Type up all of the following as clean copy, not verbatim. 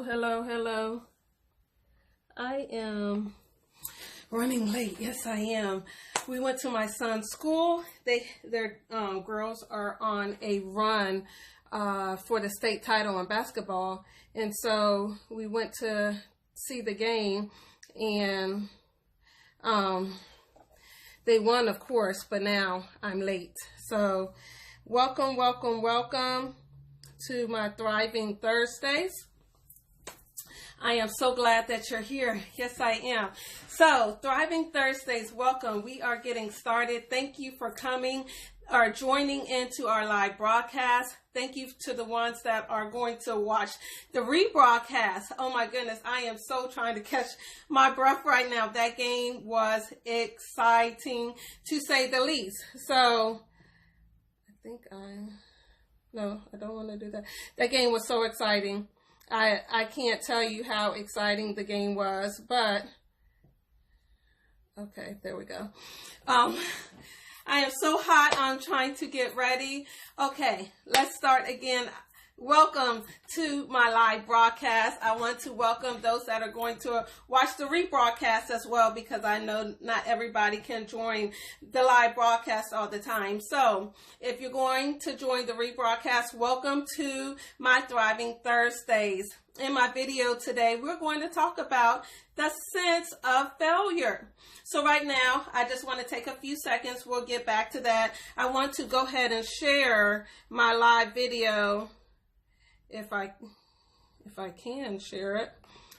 Hello, hello. I am running late. Yes, I am. We went to my son's school. Their girls are on a run for the state title in basketball, and so we went to see the game, and they won, of course, but now I'm late. So welcome, welcome, welcome to my Thriving Thursdays. I am so glad that you're here. Yes, I am. So, Thriving Thursdays, welcome. We are getting started. Thank you for coming or joining into our live broadcast. Thank you to the ones that are going to watch the rebroadcast. Oh my goodness, I am so trying to catch my breath right now. That game was exciting, to say the least. So, no, I don't want to do that. That game was so exciting. I can't tell you how exciting the game was, but okay, there we go. I am so hot. I'm trying to get ready. Okay, let's start again. Welcome to my live broadcast. I want to welcome those that are going to watch the rebroadcast as well, because I know not everybody can join the live broadcast all the time. So if you're going to join the rebroadcast, welcome to my Thriving Thursdays. In my video today, we're going to talk about the sense of failure. So right now, I just want to take a few seconds. We'll get back to that. I want to go ahead and share my live video. If I can share it,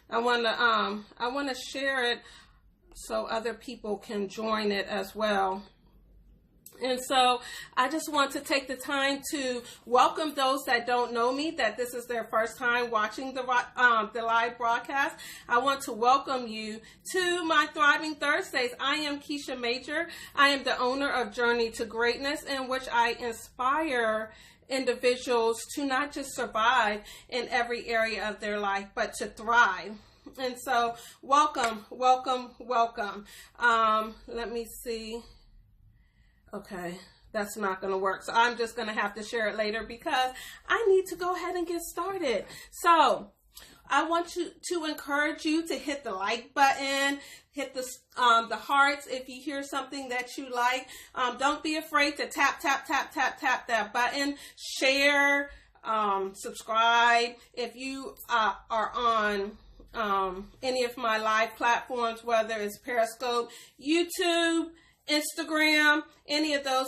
I want to share it so other people can join it as well. And so I just want to take the time to welcome those that don't know me, that this is their first time watching the live broadcast. I want to welcome you to my Thriving Thursdays. I am Keisha Major. I am the owner of Journey to Greatness, in which I inspire individuals to not just survive in every area of their life, but to thrive. And so welcome, welcome, welcome. Let me see. Okay, that's not going to work. So I'm just going to have to share it later because I need to go ahead and get started. So I want to encourage you to hit the like button, hit the hearts if you hear something that you like. Don't be afraid to tap that button. Share, subscribe. If you are on any of my live platforms, whether it's Periscope, YouTube, Instagram, any of those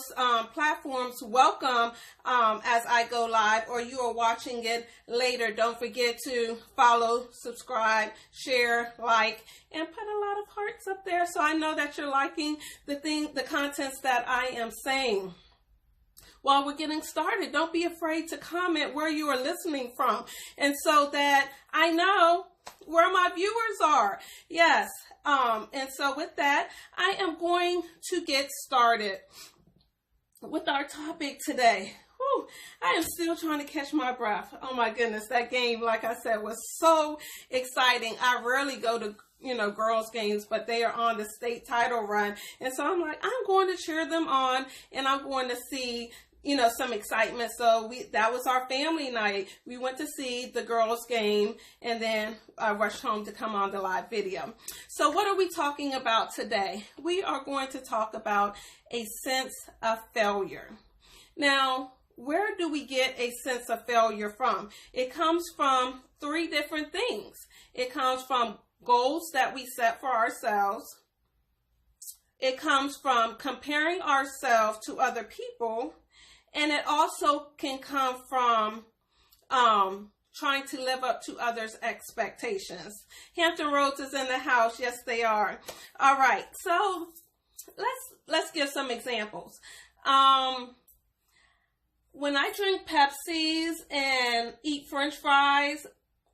platforms, welcome as I go live, or you are watching it later. Don't forget to follow, subscribe, share, like, and put a lot of hearts up there so I know that you're liking the contents that I am saying. While we're getting started, don't be afraid to comment where you are listening from, and so that I know where my viewers are. Yes. And so with that, I am going to get started with our topic today. Whew, I am still trying to catch my breath. Oh my goodness, that game, like I said, was so exciting. I rarely go to girls games, but they are on the state title run. And so I'm like, I'm going to cheer them on, and I'm going to see some excitement. So that was our family night. We went to see the girls game, and then I rushed home to come on the live video. So what are we talking about today? We are going to talk about a sense of failure. Now, where do we get a sense of failure from? It comes from three different things. It comes from goals that we set for ourselves. It comes from comparing ourselves to other people. And it also can come from trying to live up to others' expectations. Hampton Roads is in the house. Yes, they are. All right. So let's give some examples. When I drink Pepsis and eat French fries,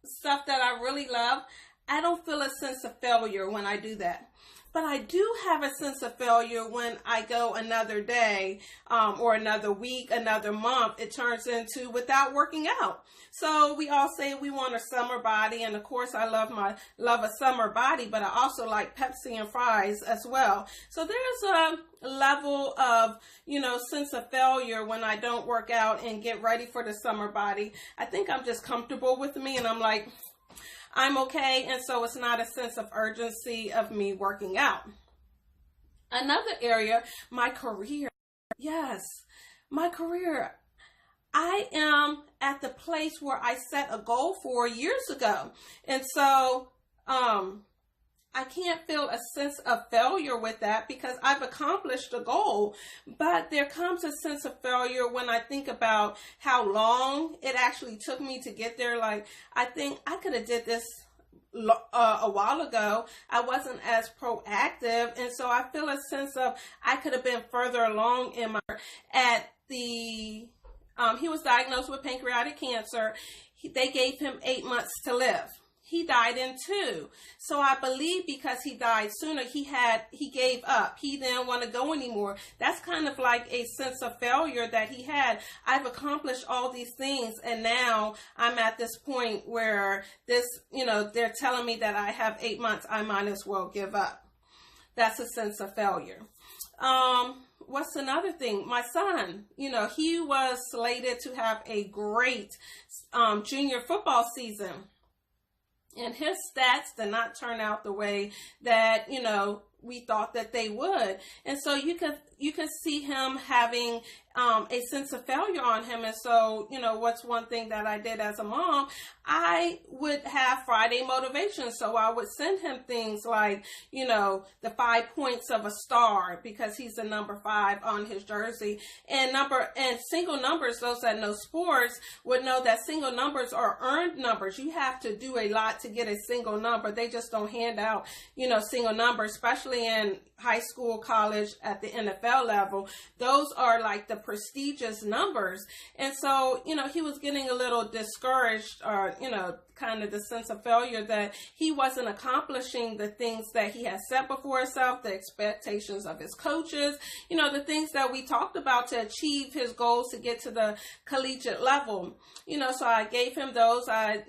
stuff that I really love, I don't feel a sense of failure when I do that. But I do have a sense of failure when I go another day or another week, another month. It turns into without working out. So we all say we want a summer body. And of course, I love a summer body, but I also like Pepsi and fries as well. So there's a level of, sense of failure when I don't work out and get ready for the summer body. I think I'm just comfortable with me, and I'm like, I'm okay. And so it's not a sense of urgency of me working out. Another area, my career. Yes, my career. I am at the place where I set a goal 4 years ago. And so, I can't feel a sense of failure with that because I've accomplished the goal. But there comes a sense of failure when I think about how long it actually took me to get there. Like, I think I could have did this a while ago. I wasn't as proactive. And so I feel a sense of I could have been further along in my, he was diagnosed with pancreatic cancer. They gave him 8 months to live. He died in 2. So I believe because he died sooner, he gave up. He didn't want to go anymore. That's kind of like a sense of failure that he had. I've accomplished all these things, and now I'm at this point where they're telling me that I have 8 months. I might as well give up. That's a sense of failure. What's another thing? My son, he was slated to have a great junior football season. And his stats did not turn out the way that, we thought that they would. And so you can see him having a sense of failure on him. And so, what's one thing that I did as a mom? I would have Friday motivation. So I would send him things like, the 5 points of a star because he's the number 5 on his jersey. And single numbers, those that know sports would know that single numbers are earned numbers. You have to do a lot to get a single number. They just don't hand out, single numbers, especially in high school, college, at the NFL level. Those are like the prestigious numbers. And so, he was getting a little discouraged, or, kind of the sense of failure that he wasn't accomplishing the things that he had set before himself, the expectations of his coaches, the things that we talked about to achieve his goals to get to the collegiate level. So I gave him those. I,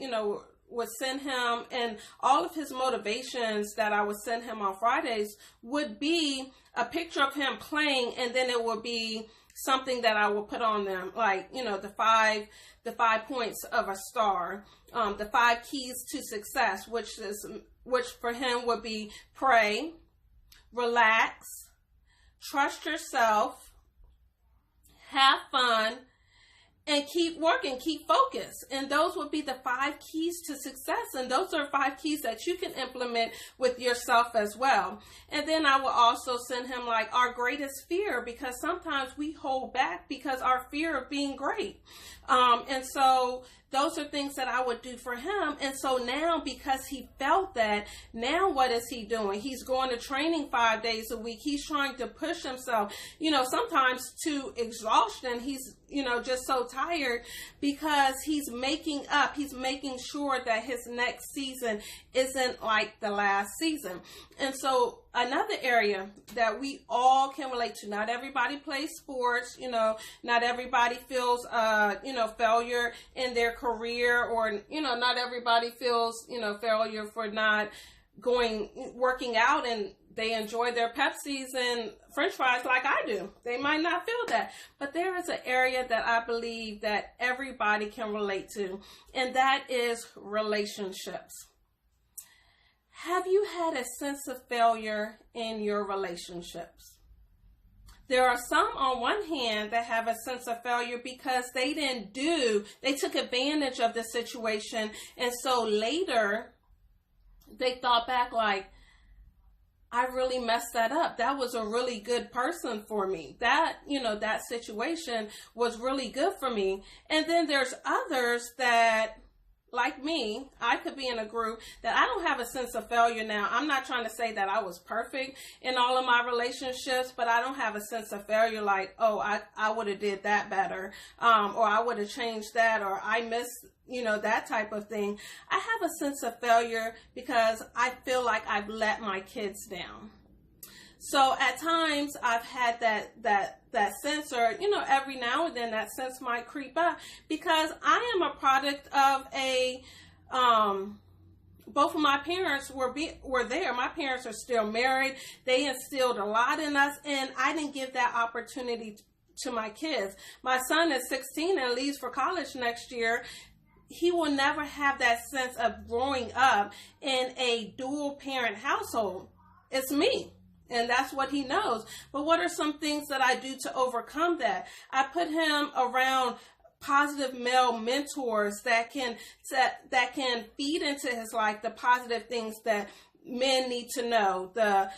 would send him, and all of his motivations that I would send him on Fridays would be a picture of him playing, and then it would be something that I would put on them, like, the 5 points of a star, the 5 keys to success, which for him would be pray, relax, trust yourself, have fun, and keep working, keep focused. And those would be the 5 keys to success. And those are 5 keys that you can implement with yourself as well. And then I will also send him like our greatest fear, because sometimes we hold back because our fear of being great. And so those are things that I would do for him. And so now, because he felt that, now what is he doing? He's going to training 5 days a week. He's trying to push himself, sometimes to exhaustion. He's, just so tired because he's making sure that his next season isn't like the last season. And so another area that we all can relate to, not everybody plays sports, not everybody feels, failure in their career, or, not everybody feels, failure for not working out, and they enjoy their Pepsis and French fries like I do. They might not feel that. But there is an area that I believe that everybody can relate to, and that is relationships. Have you had a sense of failure in your relationships? There are some, on one hand, that have a sense of failure because they took advantage of the situation, and so later they thought back like, I really messed that up. That was a really good person for me. That situation was really good for me. And then there's others that, like me, I could be in a group that I don't have a sense of failure now. I'm not trying to say that I was perfect in all of my relationships, but I don't have a sense of failure like, oh, I would have did that better, or I would have changed that, or I missed, that type of thing. I have a sense of failure because I feel like I've let my kids down. So at times I've had that sense, or, every now and then that sense might creep up, because I am a product of both of my parents were there. My parents are still married. They instilled a lot in us, and I didn't give that opportunity to my kids. My son is 16 and leaves for college next year. he will never have that sense of growing up in a dual parent household. It's me. And that's what he knows. But what are some things that I do to overcome that? I put him around positive male mentors that can feed into his life the positive things that men need to know, the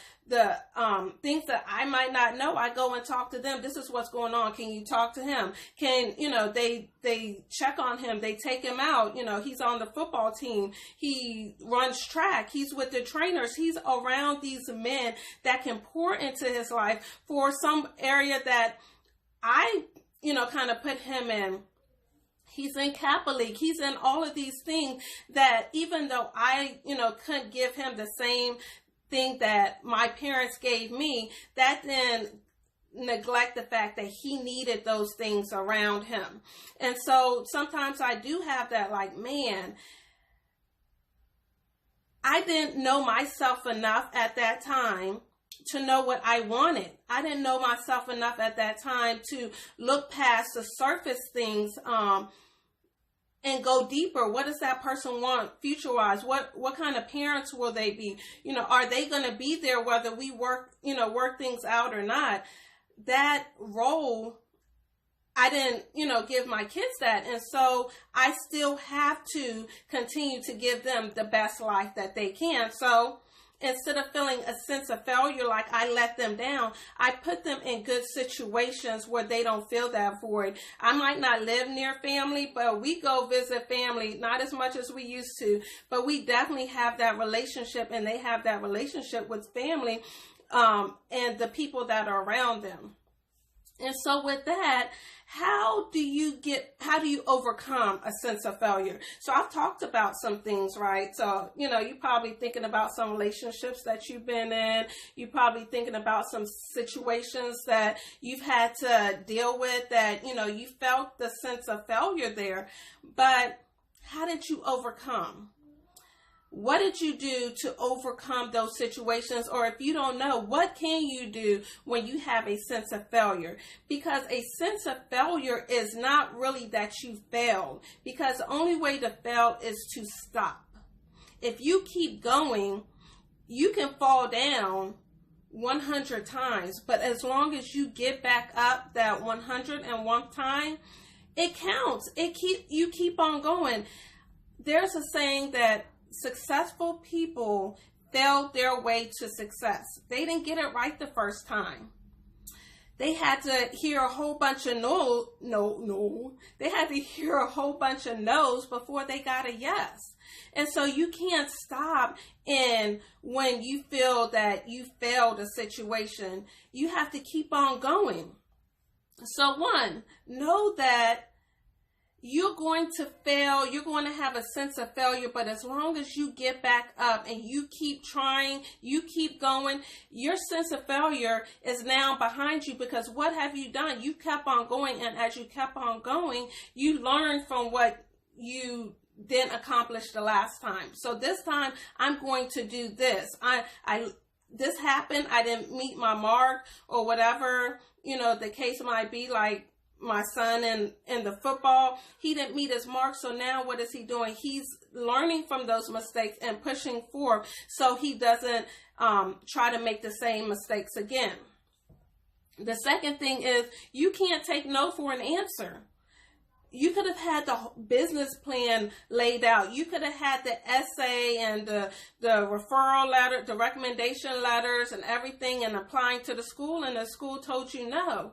things that I might not know. I go and talk to them. This is what's going on. Can you talk to him? Can, they check on him. They take him out. He's on the football team. He runs track. He's with the trainers. He's around these men that can pour into his life for some area that I, kind of put him in. He's in Kappa League. He's in all of these things that even though I, couldn't give him the same thing that my parents gave me, that then neglect the fact that he needed those things around him. And so sometimes I do have that, like, man, I didn't know myself enough at that time to know what I wanted. I didn't know myself enough at that time to look past the surface things, and go deeper. What does that person want future-wise? What kind of parents will they be? Are they going to be there whether we work things out or not? That role, I didn't, give my kids that. And so I still have to continue to give them the best life that they can. So instead of feeling a sense of failure, like I let them down, I put them in good situations where they don't feel that void. I might not live near family, but we go visit family, not as much as we used to, but we definitely have that relationship, and they have that relationship with family, and the people that are around them. And so with that, how do you overcome a sense of failure? So I've talked about some things, right? So, you're probably thinking about some relationships that you've been in. You're probably thinking about some situations that you've had to deal with that, you felt the sense of failure there. But how did you overcome? What did you do to overcome those situations? Or if you don't know, what can you do when you have a sense of failure? Because a sense of failure is not really that you failed, because the only way to fail is to stop. If you keep going, you can fall down 100 times, but as long as you get back up that 101th time, it counts. You keep on going. There's a saying that successful people failed their way to success. They didn't get it right the first time. They had to hear a whole bunch of They had to hear a whole bunch of no's before they got a yes. And so you can't stop when you feel that you failed a situation. You have to keep on going. So one, know that you're going to fail. You're going to have a sense of failure, but as long as you get back up and you keep trying, you keep going, your sense of failure is now behind you, because what have you done? You kept on going, and as you kept on going, you learned from what you didn't accomplish the last time. So this time, I'm going to do this. This happened. I didn't meet my mark, or whatever, the case might be. Like my son in the football, he didn't meet his mark. So now what is he doing? He's learning from those mistakes and pushing forward so he doesn't try to make the same mistakes again. The second thing is, you can't take no for an answer. You could have had the business plan laid out. You could have had the essay and the referral letter, the recommendation letters and everything, and applying to the school, and the school told you no.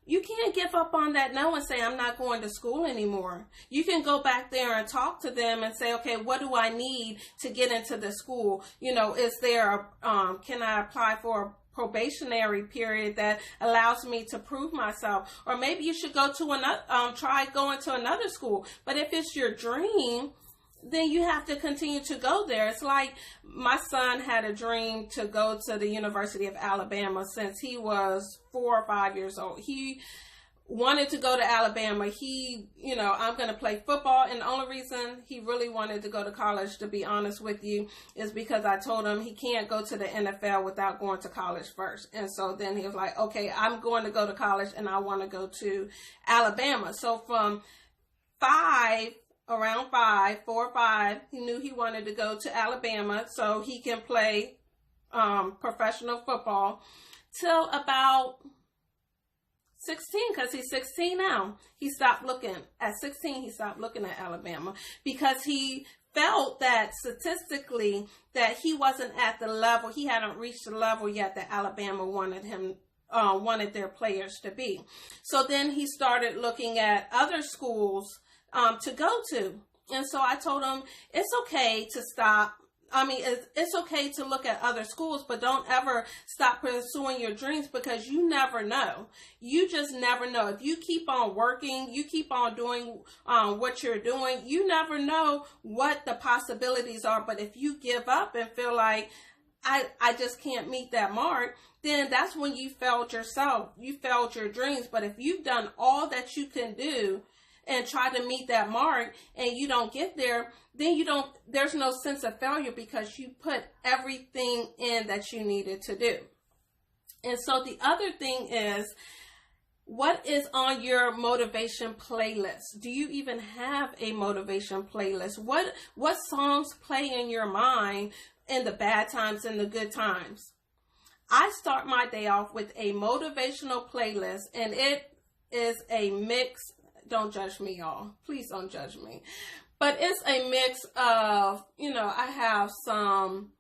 You can't give up on that no and say, I'm not going to school anymore. You can go back there and talk to them and say, okay, what do I need to get into the school? Is there can I apply for a probationary period that allows me to prove myself? Or maybe you should go to try going to another school. But if it's your dream, then you have to continue to go there. It's like my son had a dream to go to the University of Alabama since he was 4 or 5 years old. He wanted to go to Alabama. I'm going to play football. And the only reason he really wanted to go to college, to be honest with you, is because I told him he can't go to the NFL without going to college first. And so then he was like, okay, I'm going to go to college and I want to go to Alabama. So from 5 around 4 or 5, he knew he wanted to go to Alabama so he can play professional football till about 16, because he's 16 now. He stopped looking. At 16, he stopped looking at Alabama because he felt that statistically that he wasn't at the level, he hadn't reached the level yet that Alabama wanted their players to be. So then he started looking at other schools to go to. And so I told him, it's okay to stop. I mean, it's okay to look at other schools, but don't ever stop pursuing your dreams, because you never know. You just never know. If you keep on working, you keep on doing what you're doing, you never know what the possibilities are. But if you give up and feel like, I just can't meet that mark, then that's when you failed yourself. You failed your dreams. But if you've done all that you can do and try to meet that mark and you don't get there, then there's no sense of failure, because you put everything in that you needed to do. And so the other thing is, what is on your motivation playlist? Do you even have a motivation playlist? What songs play in your mind in the bad times and the good times? I start my day off with a motivational playlist, and it is a mix. Don't judge me, y'all. Please don't judge me. But it's a mix of, I have some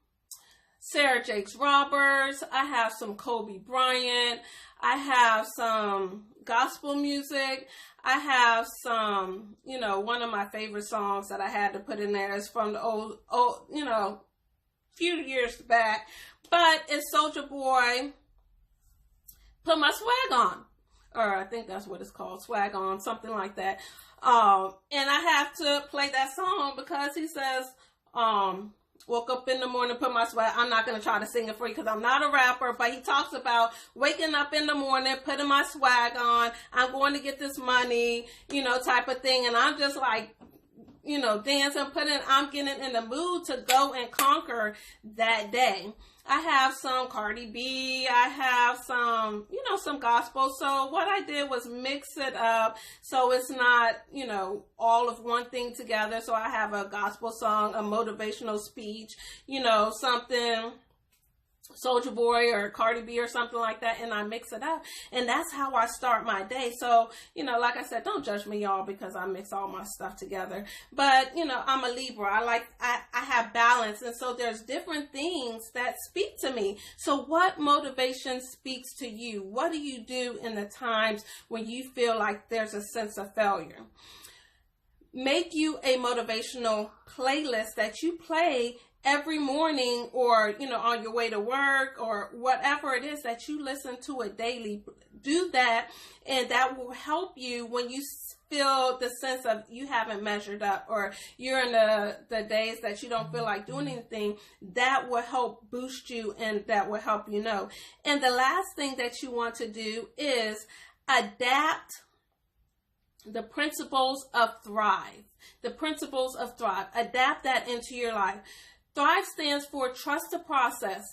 Sarah Jakes Roberts. I have some Kobe Bryant. I have some gospel music. I have some, one of my favorite songs that I had to put in there is from the old few years back. But it's Soulja Boy, Put My Swag On. Or I think that's what it's called, Swag On, something like that. And I have to play that song because he says, woke up in the morning, put my swag. I'm not going to try to sing it for you because I'm not a rapper, but he talks about waking up in the morning, putting my swag on. I'm going to get this money, type of thing. And I'm just like, dancing, I'm getting in the mood to go and conquer that day. I have some Cardi B, I have some, some gospel. So what I did was mix it up so it's not, all of one thing together. So I have a gospel song, a motivational speech, something Soulja Boy or Cardi B or something like that, and I mix it up, and that's how I start my day. So, like I said, don't judge me, y'all, because I mix all my stuff together. But, I'm a Libra. I have balance, and so there's different things that speak to me. So what motivation speaks to you? What do you do in the times when you feel like there's a sense of failure? Make you a motivational playlist that you play every morning, or on your way to work, or whatever it is that you listen to it daily. Do that, and that will help you when you feel the sense of you haven't measured up, or you're in the days that you don't feel like doing anything. That will help boost you, and that will help you know. And the last thing that you want to do is adapt the principles of Thrive. The principles of Thrive. Adapt that into your life. Thrive stands for trust the process,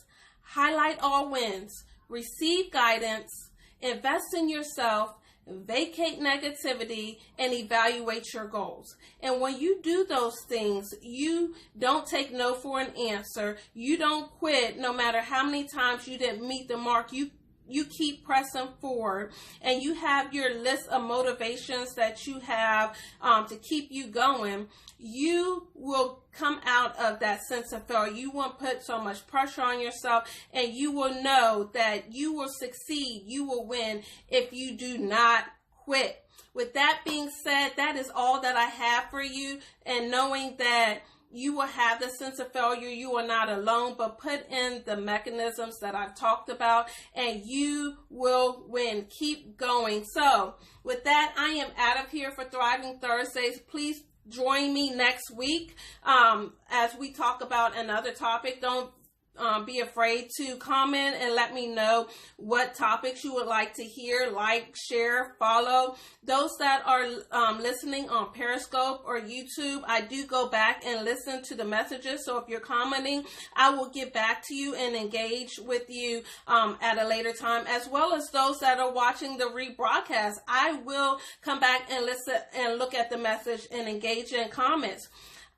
highlight all wins, receive guidance, invest in yourself, vacate negativity, and evaluate your goals. And when you do those things, you don't take no for an answer. You don't quit no matter how many times you didn't meet the mark. You keep pressing forward, and you have your list of motivations that you have to keep you going. You will come out of that sense of failure. You won't put so much pressure on yourself, and you will know that you will succeed. You will win if you do not quit. With that being said, that is all that I have for you, and knowing that you will have the sense of failure. You are not alone, but put in the mechanisms that I've talked about, and you will win. Keep going. So with that, I am out of here for Thriving Thursdays. Please join me next week as we talk about another topic. Don't be afraid to comment and let me know what topics you would like to hear. Like, share, follow. Those that are listening on Periscope or YouTube, I do go back and listen to the messages. So if you're commenting, I will get back to you and engage with you at a later time, as well as those that are watching the rebroadcast. I will come back and listen and look at the message and engage in comments.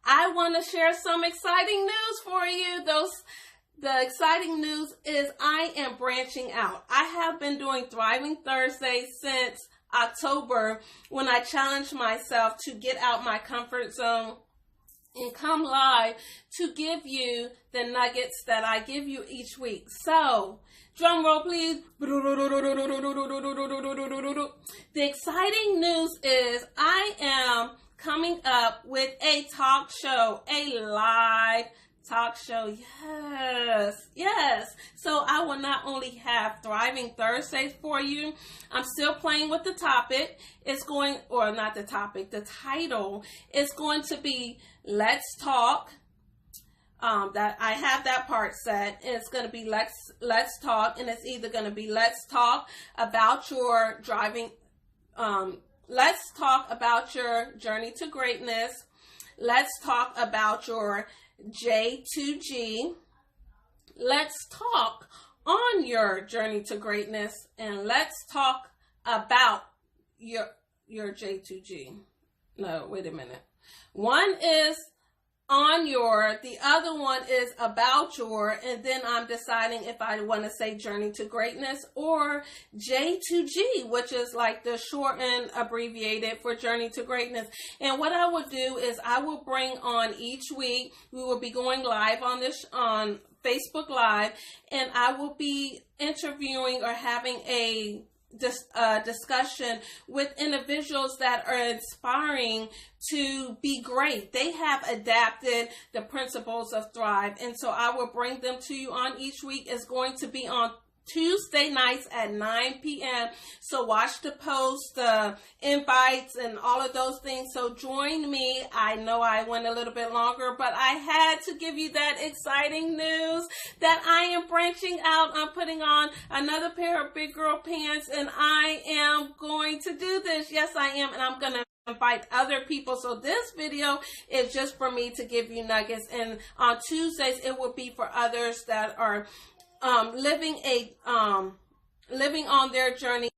I want to share some exciting news for you. The exciting news is I am branching out. I have been doing Thriving Thursday since October, when I challenged myself to get out my comfort zone and come live to give you the nuggets that I give you each week. So, drum roll please. The exciting news is I am coming up with a talk show, a live talk show. Yes. So I will not only have Thriving Thursdays for you. I'm still playing with the topic. It's going, or not the topic, the title is going to be Let's Talk. That I have that part set. It's going to be Let's Talk, and it's either going to be Let's Talk about your driving. Let's talk about your journey to greatness. Let's talk about your J2G. Let's talk on your journey to greatness, and let's talk about your J2G. No, wait a minute. One is on your, the other one is about your, and then I'm deciding if I want to say journey to greatness or J2G, which is like the short and abbreviated for journey to greatness. And what I will do is I will bring on each week, we will be going live on this, on Facebook Live, and I will be interviewing or having a discussion with individuals that are inspiring to be great. They have adapted the principles of Thrive, and so I will bring them to you on each week. It's going to be on Tuesday nights at 9 p.m. So watch the posts, the invites, and all of those things. So join me. I know I went a little bit longer, but I had to give you that exciting news that I am branching out. I'm putting on another pair of big girl pants, and I am going to do this. Yes, I am, and I'm going to invite other people. So this video is just for me to give you nuggets, and on Tuesdays it will be for others that are living on their journey